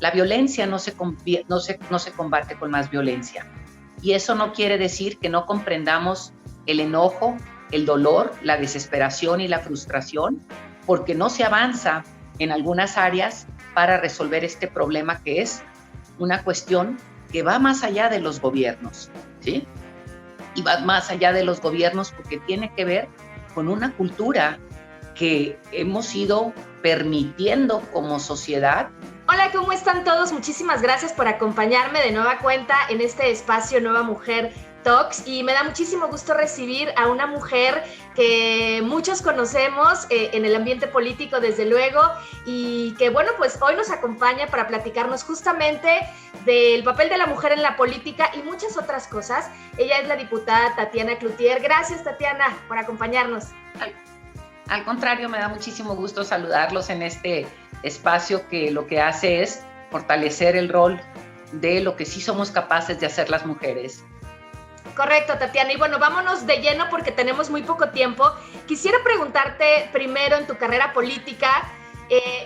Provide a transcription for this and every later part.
La violencia no se combate con más violencia. Y eso no quiere decir que no comprendamos el enojo, el dolor, la desesperación y la frustración, porque no se avanza en algunas áreas para resolver este problema, que es una cuestión que va más allá de los gobiernos, ¿sí? Y va más allá de los gobiernos porque tiene que ver con una cultura que hemos ido permitiendo como sociedad. Hola, ¿cómo están todos? Muchísimas gracias por acompañarme de nueva cuenta en este espacio Nueva Mujer Talks, y me da muchísimo gusto recibir a una mujer que muchos conocemos en el ambiente político, desde luego, y que bueno, pues hoy nos acompaña para platicarnos justamente del papel de la mujer en la política y muchas otras cosas. Ella es la diputada Tatiana Cloutier. Gracias, Tatiana, por acompañarnos. Al contrario, me da muchísimo gusto saludarlos en este espacio que lo que hace es fortalecer el rol de lo que sí somos capaces de hacer las mujeres. Correcto, Tatiana. Y bueno, vámonos de lleno porque tenemos muy poco tiempo. Quisiera preguntarte primero, en tu carrera política,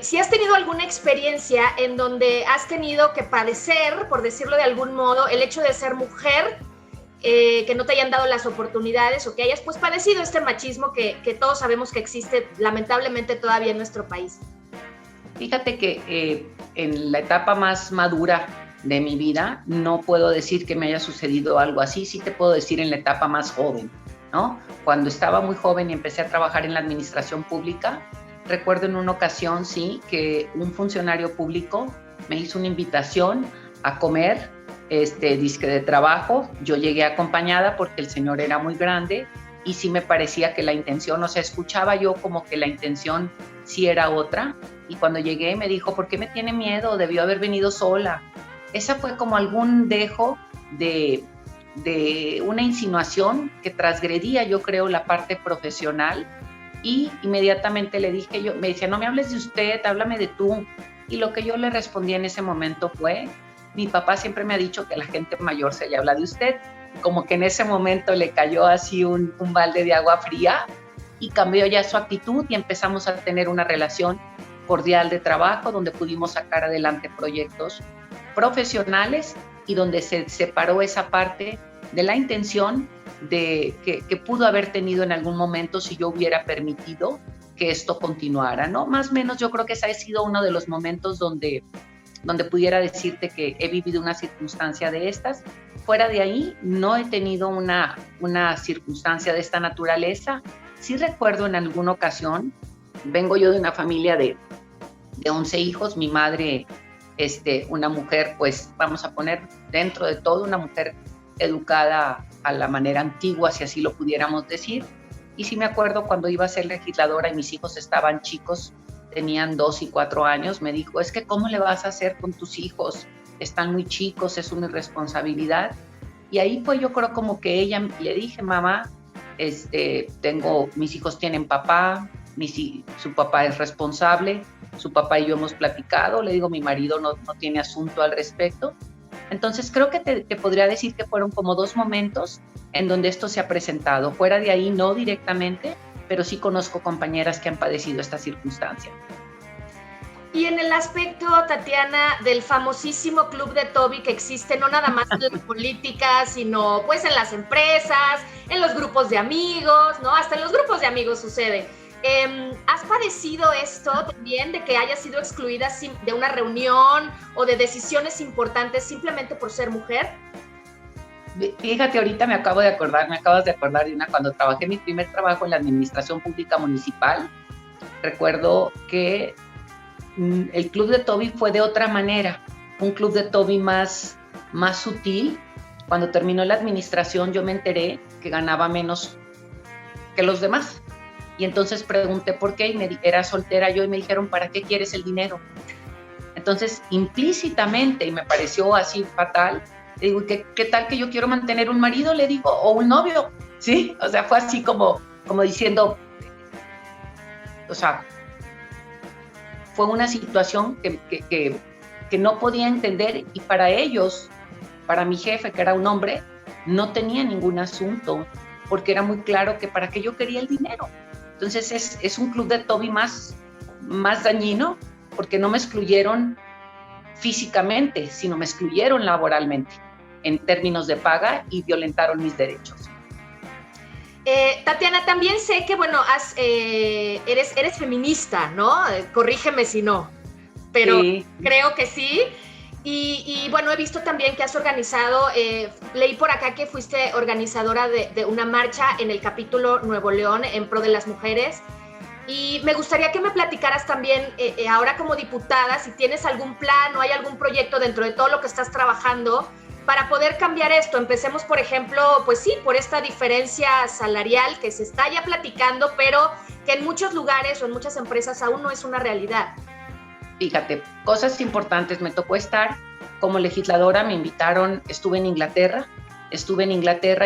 si has tenido alguna experiencia en donde has tenido que padecer, por decirlo de algún modo, el hecho de ser mujer, que no te hayan dado las oportunidades, o que hayas pues padecido este machismo que todos sabemos que existe lamentablemente todavía en nuestro país. Fíjate que en la etapa más madura de mi vida no puedo decir que me haya sucedido algo así. Sí te puedo decir en la etapa más joven, ¿no? Cuando estaba muy joven y empecé a trabajar en la administración pública, recuerdo en una ocasión, sí, que un funcionario público me hizo una invitación a comer disque de trabajo. Yo llegué acompañada porque el señor era muy grande y sí me parecía que la intención, o sea, escuchaba yo como que la intención sí era otra, y cuando llegué me dijo, ¿por qué me tiene miedo? Debió haber venido sola. Esa fue como algún dejo de una insinuación que transgredía, yo creo, la parte profesional, y inmediatamente le dije, me decía, no me hables de usted, háblame de tú. Y lo que yo le respondí en ese momento fue, mi papá siempre me ha dicho que la gente mayor se le habla de usted. Como que en ese momento le cayó así un balde de agua fría y cambió ya su actitud y empezamos a tener una relación cordial de trabajo donde pudimos sacar adelante proyectos profesionales y donde se separó esa parte de la intención que pudo haber tenido en algún momento si yo hubiera permitido que esto continuara, ¿no? Más o menos yo creo que ese ha sido uno de los momentos donde pudiera decirte que he vivido una circunstancia de estas. Fuera de ahí, no he tenido una circunstancia de esta naturaleza. Sí recuerdo en alguna ocasión, vengo yo de una familia de 11 hijos, mi madre, una mujer, pues vamos a poner dentro de todo, una mujer educada a la manera antigua, si así lo pudiéramos decir. Y sí me acuerdo cuando iba a ser legisladora y mis hijos estaban chicos, tenían 2 y 4 años, me dijo, es que ¿cómo le vas a hacer con tus hijos? Están muy chicos, es una irresponsabilidad. Y ahí fue, yo creo, como que le dije, mamá, mis hijos tienen papá, su papá es responsable, su papá y yo hemos platicado, le digo, mi marido no tiene asunto al respecto. Entonces creo que te podría decir que fueron como 2 momentos en donde esto se ha presentado. Fuera de ahí, no directamente, pero sí conozco compañeras que han padecido esta circunstancia. Y en el aspecto, Tatiana, del famosísimo club de Toby que existe no nada más en la política, sino pues en las empresas, en los grupos de amigos, ¿no? Hasta en los grupos de amigos sucede. ¿Has padecido esto también, de que hayas sido excluida de una reunión o de decisiones importantes simplemente por ser mujer? Fíjate, ahorita me acabas de acordar de una, cuando trabajé mi primer trabajo en la administración pública municipal. Recuerdo que el club de Toby fue de otra manera, un club de Toby más sutil. Cuando terminó la administración yo me enteré que ganaba menos que los demás. Y entonces pregunté por qué, y era soltera yo, y me dijeron, ¿para qué quieres el dinero? Entonces, implícitamente, y me pareció así fatal, le digo, ¿qué tal que yo quiero mantener un marido? Le digo, o un novio, ¿sí? O sea, fue así como diciendo, o sea, fue una situación que no podía entender, y para ellos, para mi jefe, que era un hombre, no tenía ningún asunto, porque era muy claro que para qué yo quería el dinero. Entonces es un club de Toby más dañino, porque no me excluyeron físicamente, sino me excluyeron laboralmente en términos de paga y violentaron mis derechos. Tatiana, también sé que, bueno, eres feminista, ¿no? Corrígeme si no, pero sí, creo que sí. Y bueno, he visto también que has organizado, leí por acá que fuiste organizadora de una marcha en el capítulo Nuevo León en pro de las mujeres. Y me gustaría que me platicaras también, ahora como diputada, si tienes algún plan o hay algún proyecto dentro de todo lo que estás trabajando para poder cambiar esto. Empecemos, por ejemplo, pues sí, por esta diferencia salarial que se está ya platicando, pero que en muchos lugares o en muchas empresas aún no es una realidad. Fíjate, cosas importantes. Me tocó estar como legisladora, me invitaron, estuve en Inglaterra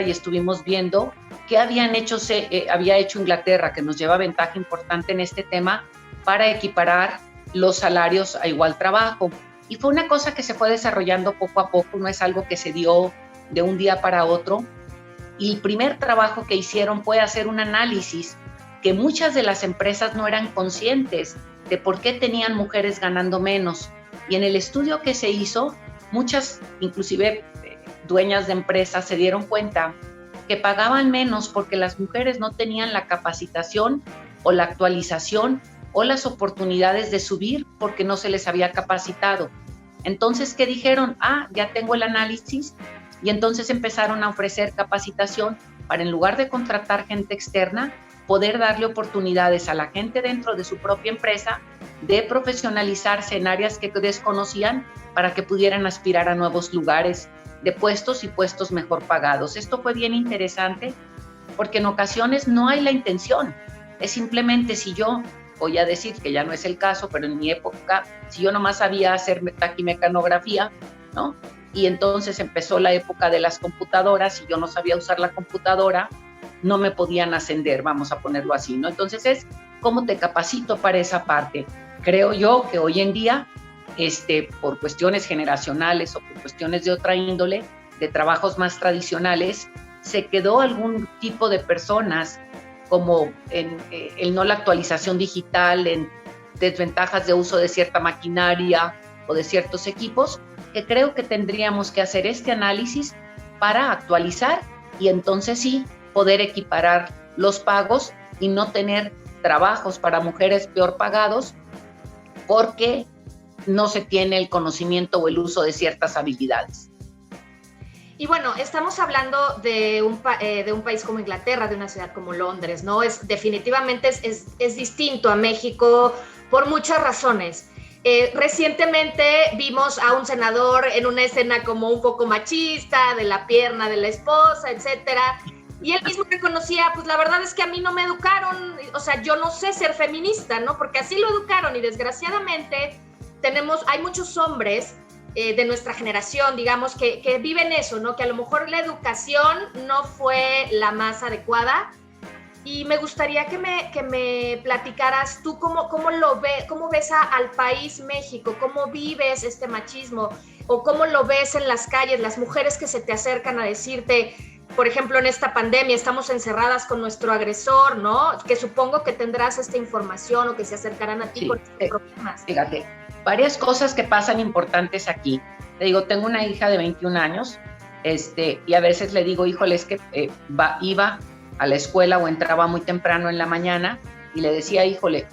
y estuvimos viendo qué había hecho Inglaterra, que nos lleva ventaja importante en este tema para equiparar los salarios a igual trabajo. Y fue una cosa que se fue desarrollando poco a poco, no es algo que se dio de un día para otro. Y el primer trabajo que hicieron fue hacer un análisis que muchas de las empresas no eran conscientes de por qué tenían mujeres ganando menos. Y en el estudio que se hizo, muchas, inclusive dueñas de empresas, se dieron cuenta que pagaban menos porque las mujeres no tenían la capacitación o la actualización o las oportunidades de subir porque no se les había capacitado. Entonces, ¿qué dijeron? Ya tengo el análisis, y entonces empezaron a ofrecer capacitación para, en lugar de contratar gente externa, poder darle oportunidades a la gente dentro de su propia empresa de profesionalizarse en áreas que desconocían para que pudieran aspirar a nuevos lugares de puestos y puestos mejor pagados. Esto fue bien interesante porque en ocasiones no hay la intención. Es simplemente, si yo, voy a decir que ya no es el caso, pero en mi época, si yo nomás sabía hacer taquimecanografía, ¿no? Y entonces empezó la época de las computadoras y yo no sabía usar la computadora, no me podían ascender, vamos a ponerlo así, ¿no? Entonces es cómo te capacito para esa parte. Creo yo que hoy en día, por cuestiones generacionales o por cuestiones de otra índole, de trabajos más tradicionales, se quedó algún tipo de personas como en no la actualización digital, en desventajas de uso de cierta maquinaria o de ciertos equipos, que creo que tendríamos que hacer este análisis para actualizar y entonces sí poder equiparar los pagos y no tener trabajos para mujeres peor pagados porque no se tiene el conocimiento o el uso de ciertas habilidades. Y bueno, estamos hablando de un país como Inglaterra, de una ciudad como Londres, ¿no? Definitivamente es distinto a México por muchas razones. Recientemente vimos a un senador en una escena como un poco machista, de la pierna de la esposa, etcétera. Y él mismo reconocía, pues la verdad es que a mí no me educaron, o sea, yo no sé ser feminista, ¿no? Porque así lo educaron y desgraciadamente hay muchos hombres de nuestra generación, digamos, que viven eso, ¿no? Que a lo mejor la educación no fue la más adecuada. Y me gustaría que me platicaras tú cómo ves al país México, cómo vives este machismo, o cómo lo ves en las calles, las mujeres que se te acercan a decirte, por ejemplo, en esta pandemia estamos encerradas con nuestro agresor, ¿no? Que supongo que tendrás esta información o que se acercarán a ti con estos problemas. Fíjate, varias cosas que pasan importantes aquí. Te digo, tengo una hija de 21 años, y a veces le digo, híjole, es que iba a la escuela o entraba muy temprano en la mañana y le decía, híjole,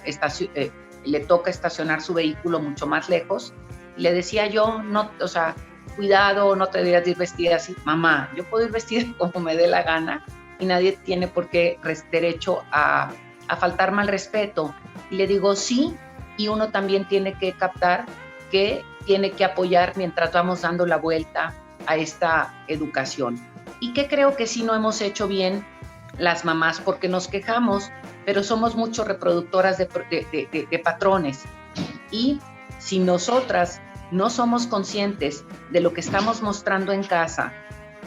le toca estacionar su vehículo mucho más lejos. Y le decía yo, no, o sea, cuidado, no te deberías ir vestida así. Mamá, yo puedo ir vestida como me dé la gana y nadie tiene por qué derecho a faltarme al respeto. Y le digo, sí, y uno también tiene que captar que tiene que apoyar mientras vamos dando la vuelta a esta educación. Y que creo que sí no hemos hecho bien las mamás, porque nos quejamos, pero somos mucho reproductoras de patrones. Y si nosotras no somos conscientes de lo que estamos mostrando en casa,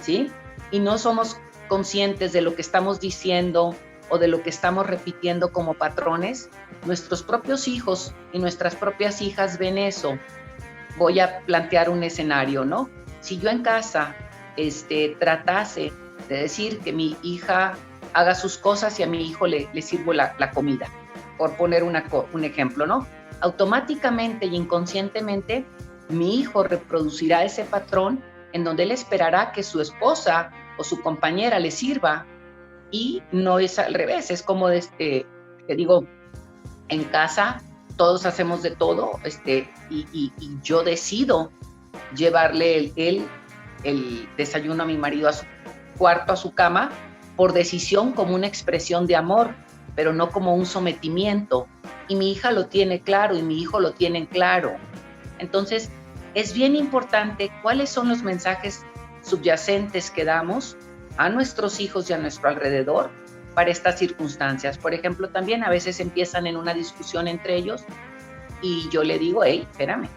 ¿sí? Y no somos conscientes de lo que estamos diciendo o de lo que estamos repitiendo como patrones, nuestros propios hijos y nuestras propias hijas ven eso. Voy a plantear un escenario, ¿no? Si yo en casa tratase de decir que mi hija haga sus cosas y a mi hijo le sirvo la comida, por poner un ejemplo, ¿no? Automáticamente y inconscientemente mi hijo reproducirá ese patrón en donde él esperará que su esposa o su compañera le sirva, y no es al revés. Es como, te digo, en casa todos hacemos de todo, y yo decido llevarle el desayuno a mi marido a su cuarto, a su cama, por decisión, como una expresión de amor, pero no como un sometimiento. Y mi hija lo tiene claro y mi hijo lo tiene claro. Entonces, es bien importante cuáles son los mensajes subyacentes que damos a nuestros hijos y a nuestro alrededor para estas circunstancias. Por ejemplo, también a veces empiezan en una discusión entre ellos y yo le digo, hey, espérame.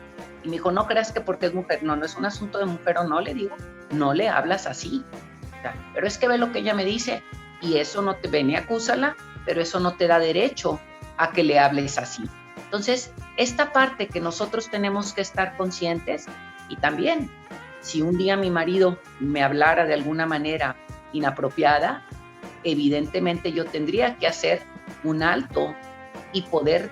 Y me dijo, no creas que porque es mujer. No, no es un asunto de mujer o no, le digo, no le hablas así. O sea, pero es que ve lo que ella me dice y eso no te ven y acúsala, pero eso no te da derecho a que le hables así. Entonces, esta parte que nosotros tenemos que estar conscientes, y también, si un día mi marido me hablara de alguna manera inapropiada, evidentemente yo tendría que hacer un alto y poder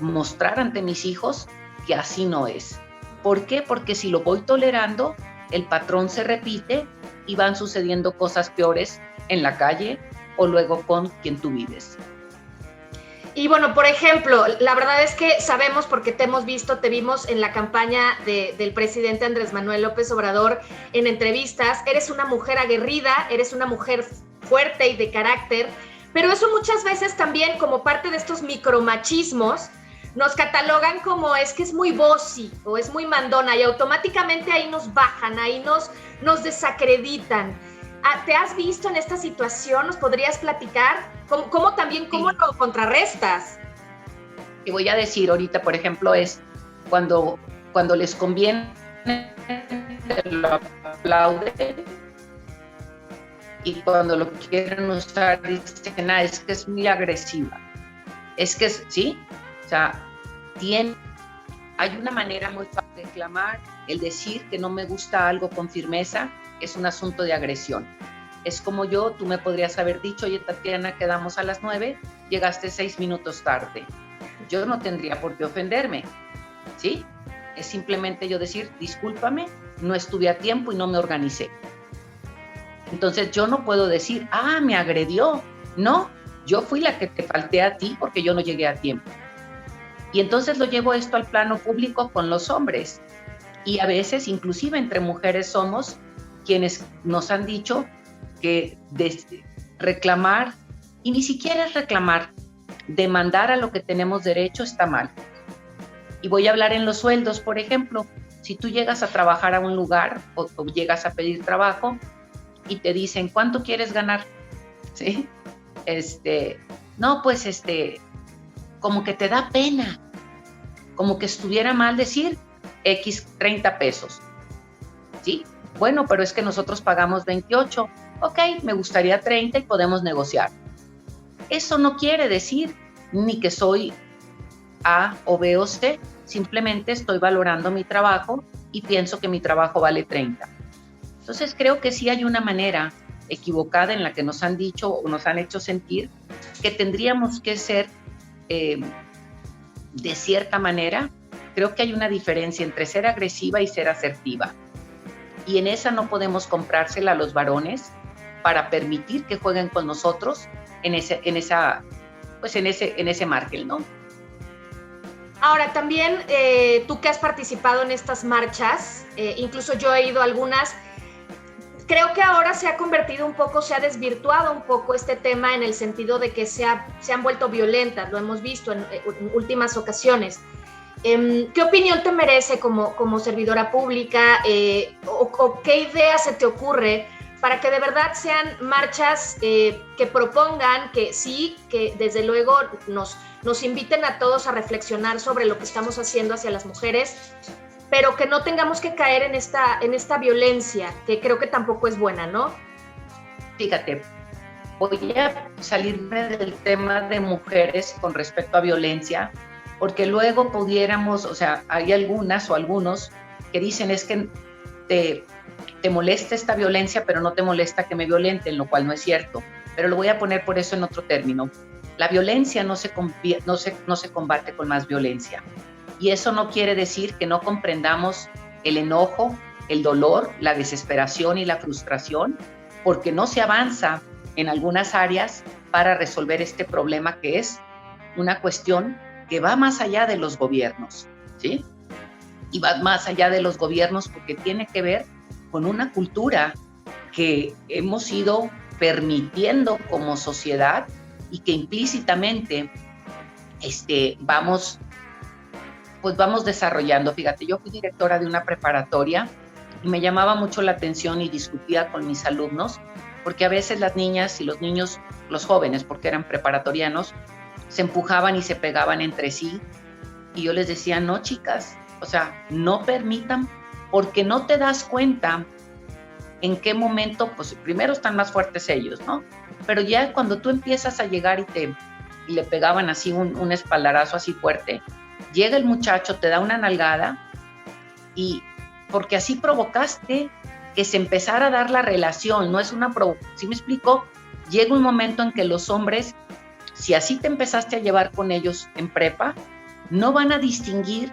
mostrar ante mis hijos que así no es. ¿Por qué? Porque si lo voy tolerando, el patrón se repite y van sucediendo cosas peores en la calle o luego con quien tú vives. Y bueno, por ejemplo, la verdad es que sabemos, porque te hemos visto, te vimos en la campaña del presidente Andrés Manuel López Obrador en entrevistas, eres una mujer aguerrida, eres una mujer fuerte y de carácter, pero eso muchas veces también, como parte de estos micromachismos, nos catalogan como es que es muy bossy o es muy mandona, y automáticamente ahí nos bajan, ahí nos desacreditan. ¿Te has visto en esta situación? ¿Nos podrías platicar? ¿Cómo lo contrarrestas? Y voy a decir ahorita, por ejemplo, es cuando les conviene, lo aplauden, y cuando lo quieren usar dicen, es que es muy agresiva. Es que sí, o sea, hay una manera muy fácil de reclamar. El decir que no me gusta algo con firmeza es un asunto de agresión. Es como tú me podrías haber dicho, oye, Tatiana, quedamos a las 9, llegaste 6 minutos tarde. Yo no tendría por qué ofenderme, ¿sí? Es simplemente yo decir, discúlpame, no estuve a tiempo y no me organicé. Entonces yo no puedo decir, me agredió. No, yo fui la que te falté a ti porque yo no llegué a tiempo. Y entonces lo llevo esto al plano público con los hombres. Y a veces, inclusive entre mujeres, somos quienes nos han dicho que reclamar, y ni siquiera es reclamar, demandar a lo que tenemos derecho está mal. Y voy a hablar en los sueldos, por ejemplo. Si tú llegas a trabajar a un lugar o llegas a pedir trabajo y te dicen, ¿cuánto quieres ganar? ¿Sí? No, pues como que te da pena, como que estuviera mal decir X 30 pesos, ¿sí? Bueno, pero es que nosotros pagamos 28, ok, me gustaría 30 y podemos negociar. Eso no quiere decir ni que soy A o B o C, simplemente estoy valorando mi trabajo y pienso que mi trabajo vale 30. Entonces creo que sí hay una manera equivocada en la que nos han dicho o nos han hecho sentir que tendríamos que ser de cierta manera. Creo que hay una diferencia entre ser agresiva y ser asertiva. Y en esa no podemos comprársela a los varones para permitir que jueguen con nosotros en ese margen, ¿no? Ahora, también tú que has participado en estas marchas, incluso yo he ido a algunas, creo que ahora se ha convertido un poco, se ha desvirtuado un poco este tema en el sentido de que se han vuelto violentas, lo hemos visto en últimas ocasiones. ¿Qué opinión te merece como servidora pública o qué idea se te ocurre para que de verdad sean marchas que propongan, que sí, que desde luego nos inviten a todos a reflexionar sobre lo que estamos haciendo hacia las mujeres, pero que no tengamos que caer en esta violencia, que creo que tampoco es buena, ¿no? Fíjate, voy a salirme del tema de mujeres con respecto a violencia, porque luego pudiéramos, o sea, hay algunas o algunos que dicen es que te molesta esta violencia, pero no te molesta que me violenten, lo cual no es cierto. Pero lo voy a poner por eso en otro término. La violencia no se combate con más violencia. Y eso no quiere decir que no comprendamos el enojo, el dolor, la desesperación y la frustración, porque no se avanza en algunas áreas para resolver este problema, que es una cuestión que va más allá de los gobiernos, ¿sí? Y va más allá de los gobiernos porque tiene que ver con una cultura que hemos ido permitiendo como sociedad y que implícitamente vamos desarrollando. Fíjate, yo fui directora de una preparatoria y me llamaba mucho la atención y discutía con mis alumnos, porque a veces las niñas y los niños, los jóvenes, porque eran preparatorianos, se empujaban y se pegaban entre sí, y yo les decía, no, chicas, o sea, no permitan, porque no te das cuenta en qué momento, pues primero están más fuertes ellos, ¿no? Pero ya cuando tú empiezas a llegar y le pegaban así un espaldarazo así fuerte, llega el muchacho, te da una nalgada, y porque así provocaste que se empezara a dar la relación, no es una provocación, ¿sí me explico? Llega un momento en que los hombres, si así te empezaste a llevar con ellos en prepa, no van a distinguir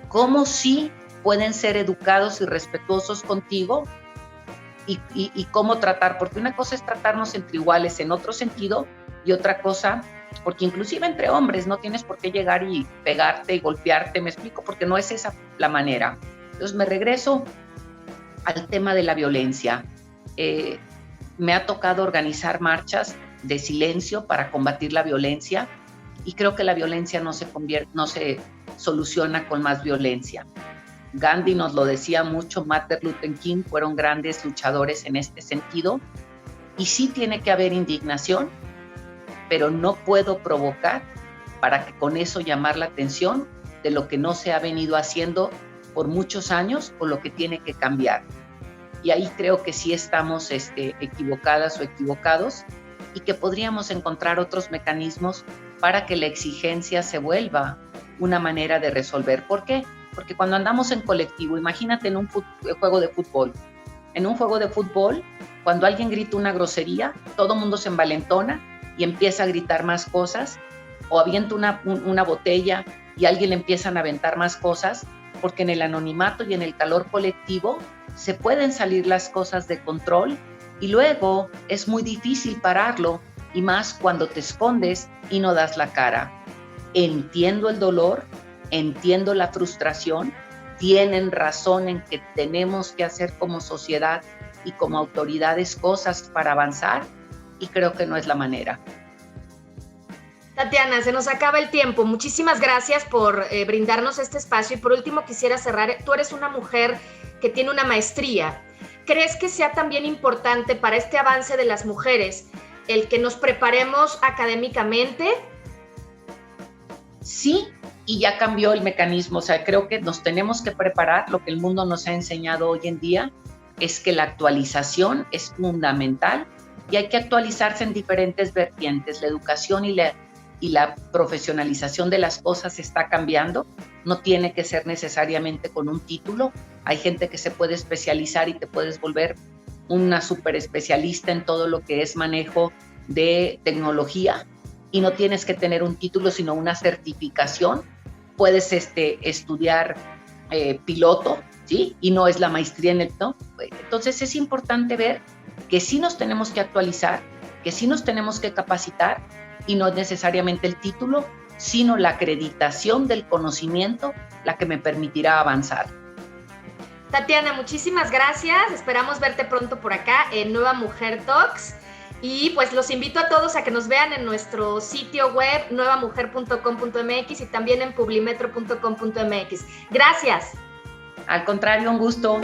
cómo sí pueden ser educados y respetuosos contigo y cómo tratar, porque una cosa es tratarnos entre iguales en otro sentido y otra cosa, porque inclusive entre hombres no tienes por qué llegar y pegarte y golpearte, me explico, porque no es esa la manera. Entonces me regreso al tema de la violencia. Me ha tocado organizar marchas de silencio para combatir la violencia y creo que la violencia no se soluciona con más violencia. Gandhi nos lo decía mucho, Martin Luther King fueron grandes luchadores en este sentido, y sí tiene que haber indignación, pero no puedo provocar para que con eso llamar la atención de lo que no se ha venido haciendo por muchos años o lo que tiene que cambiar. Y ahí creo que sí estamos equivocadas o equivocados, y que podríamos encontrar otros mecanismos para que la exigencia se vuelva una manera de resolver. ¿Por qué? Porque cuando andamos en colectivo, imagínate en un juego de fútbol. En un juego de fútbol, cuando alguien grita una grosería, todo el mundo se envalentona y empieza a gritar más cosas, o avienta una botella y a alguien le empiezan a aventar más cosas, porque en el anonimato y en el calor colectivo se pueden salir las cosas de control y luego es muy difícil pararlo, y más cuando te escondes y no das la cara. Entiendo el dolor, entiendo la frustración, tienen razón en que tenemos que hacer como sociedad y como autoridades cosas para avanzar, y creo que no es la manera. Tatiana, se nos acaba el tiempo. Muchísimas gracias por brindarnos este espacio. Y por último quisiera cerrar. Tú eres una mujer que tiene una maestría. ¿Crees que sea también importante para este avance de las mujeres el que nos preparemos académicamente? Sí, y ya cambió el mecanismo. O sea, creo que nos tenemos que preparar. Lo que el mundo nos ha enseñado hoy en día es que la actualización es fundamental y hay que actualizarse en diferentes vertientes. La educación y la profesionalización de las cosas está cambiando. No tiene que ser necesariamente con un título. Hay gente que se puede especializar y te puedes volver una súper especialista en todo lo que es manejo de tecnología, y no tienes que tener un título, sino una certificación. Puedes estudiar piloto, ¿sí? Y no es la maestría en el... ¿no? Entonces es importante ver que sí nos tenemos que actualizar, que sí nos tenemos que capacitar, y no es necesariamente el título, sino la acreditación del conocimiento la que me permitirá avanzar. Tatiana, muchísimas gracias. Esperamos verte pronto por acá en Nueva Mujer Talks. Y pues los invito a todos a que nos vean en nuestro sitio web nuevamujer.com.mx y también en publimetro.com.mx. Gracias. Al contrario, un gusto.